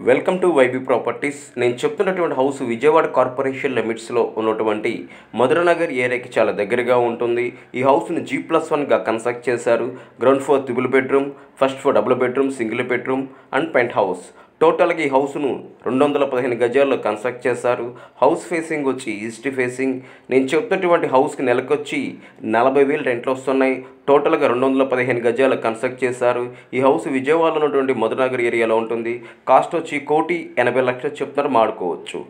Welcome to YB properties. నేను చెప్తున్నటువంటి house Vijayawada corporation లిమిట్స్లో ఉన్నటువంటి మధురనగర్ ఏరియాకి చాలా దగ్గరగా ఉంటుంది. ఈ హౌస్ని G+1గా కన్స్ట్రక్ట్ చేశారు. Ground floor triple bedroom, first floor double bedroom, single bedroom and penthouse. టోటల్గా ఈ హౌస్ను 215 గజాల్లో కన్స్ట్రక్ట్ చేశారు. హౌస్ ఫేసింగ్ వచ్చి ఈస్ట్ ఫేసింగ్. నేను చెప్తున్నటువంటి హౌస్కి నెలకొచ్చి 40,000 రెంట్లు వస్తున్నాయి. టోటల్గా 215 గజాలు కన్స్ట్రక్ట్ చేశారు. ఈ హౌస్ విజయవాడలో ఉన్నటువంటి మధురనగర్ ఏరియాలో ఉంటుంది. కాస్ట్ వచ్చి 1,80,00,000 చెప్తున్నారు, మాడుకోవచ్చు.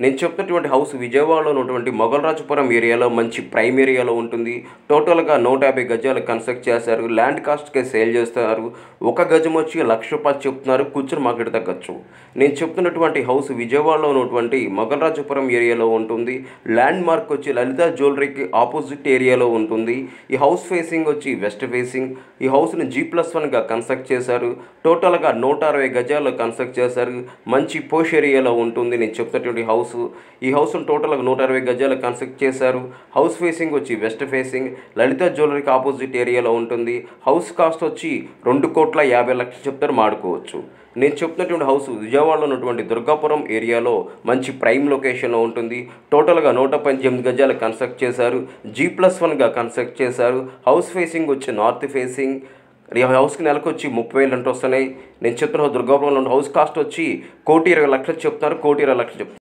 నేను చెప్తున్నటువంటి హౌస్ విజయవాడలో ఉన్నటువంటి మొగల్రాజపురం ఏరియాలో మంచి ప్రైమ్ ఏరియాలో ఉంటుంది. టోటల్గా 150 గజాలు కన్స్ట్రక్ట్ చేశారు. ల్యాండ్ కాస్ట్కే సేల్ చేస్తున్నారు. ఒక గజం వచ్చి ₹1,00,000 చెప్తున్నారు, కూర్చుని మార్కెట్ తగ్గచ్చు. నేను చెప్తున్నటువంటి హౌస్ విజయవాడలో ఉన్నటువంటి మొగల్రాజపురం ఏరియాలో ఉంటుంది. ల్యాండ్ మార్క్ వచ్చి లలిత జ్యువెలరీకి ఆపోజిట్ ఏరియాలో ఉంటుంది. ఈ హౌస్ ఫేసింగ్ వచ్చి వెస్ట్ ఫేసింగ్. ఈ హౌస్ని G+1గా కన్స్ట్రక్ట్ చేశారు. టోటల్గా 160 గజాల్లో కన్స్ట్రక్ట్ చేశారు. మంచి పోష్ ఏరియాలో ఉంటుంది. నేను చెప్తున్నటువంటి హౌస్ ఈ హౌస్ను టోటల్గా 160 గజాలు కన్స్ట్రక్ట్ చేశారు. హౌస్ ఫేసింగ్ వచ్చి వెస్ట్ ఫేసింగ్. లలిత జ్యువెలరీకి ఆపోజిట్ ఏరియాలో ఉంటుంది. హౌస్ కాస్ట్ వచ్చి 2,50,00,000 చెప్తారు, మాడుకోవచ్చు. నేను చెప్తున్నటువంటి హౌస్ విజయవాడలో ఉన్నటువంటి దుర్గాపురం ఏరియాలో మంచి ప్రైమ్ లొకేషన్లో ఉంటుంది. టోటల్గా 118 గజాలు కన్స్ట్రక్ట్ చేశారు. G+1గా కన్స్ట్రక్ట్ చేశారు. హౌస్ ఫేసింగ్ వచ్చి నార్త్ ఫేసింగ్. ఈ హౌస్కి నెలకు వచ్చి 30,000 రెంట్ వస్తున్నాయి. నేను చెప్తున్న దుర్గాపురంలో ఉన్న హౌస్ కాస్ట్ వచ్చి 1,20,00,000 చెప్తున్నారు, 1,20,00,000 చెప్తున్నారు.